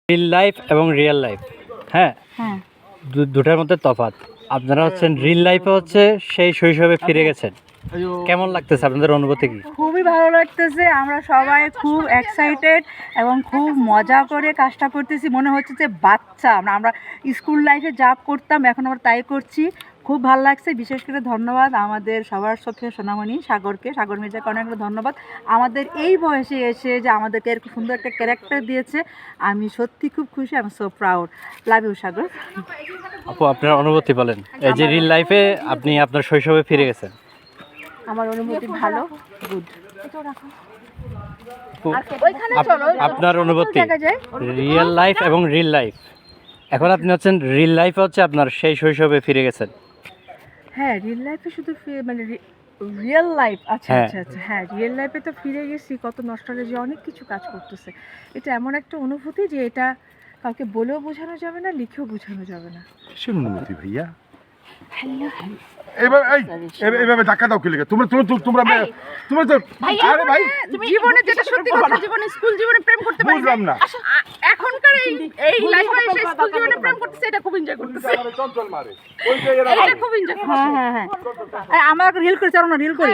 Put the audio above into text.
Reel life এবং real life, হ্যাঁ হ্যাঁ দুটার মধ্যে তফাৎ। আপনারা হচ্ছেন রিল লাইফে হচ্ছে সেই শৈশবে ফিরে গেছেন, কেমন লাগতেছে আপনাদের অনুভূতি কি? খুবই ভালো লাগতেছে, আমরা সবাই খুব এক্সাইটেড এবং খুব মজা করে কাজটা করতেছি। মনে হচ্ছে যে বাচ্চা আমরা স্কুল লাইফে যা করতাম এখন আমরা তাই করছি। খুব ভালো লাগছে। বিশেষ করে ধন্যবাদ আমাদের সবার চোখে সোনামণি সাগর মির্জাকে অনেক ধন্যবাদ আমাদের এই বয়সে এসে যে আমাদেরকে এরকম সুন্দর একটা ক্যারেক্টার দিয়েছে। আমি সত্যি খুব খুশি, আমি সো প্রাউড। লাভ ইউ সাগর। আপু আপনার অনুভূতি বলেন, এই যে রিল লাইফে আপনি আপনার শৈশবে ফিরে গেছেন। আমার অনুভূতি ভালো, গুড। আপনার অনুভূতি রিয়েল লাইফ এবং রিল লাইফ, এখন আপনি হচ্ছেন রিল লাইফে হচ্ছে আপনার সেই শৈশবে ফিরে গেছেন। হ্যাঁ রিয়েল লাইফে শুধু মানে রিয়েল লাইফ, আচ্ছা হ্যাঁ। আচ্ছা আচ্ছা, হ্যাঁ রিয়েল লাইফে তো ফিরে গেছি। কত নস্টালজি, অনেক কিছু কাজ করতেছে। এটা এমন একটা অনুভূতি যে এটা কাউকে বলেও বোঝানো যাবে না, লিখেও বোঝানো যাবে না। কিসের অনুমতি ভাইয়া? হ্যালো এইভাবে ধাক্কা দাও কি লেগে? তোমরা তো আরে ভাই জীবনে যেটা সত্যি কথা, জীবনে স্কুল জীবনে প্রেম করতে পারি বুঝলাম না। এখনকার এই লাইফে এসে স্কুল জীবনে প্রেম করতেছে, এটা খুব এনজয় করতেছে। চঞ্চল মারে ওই যে এরা এটা খুব এনজয়। হ্যাঁ হ্যাঁ হ্যাঁ, আমার রিল করে চালানো, রিল করি।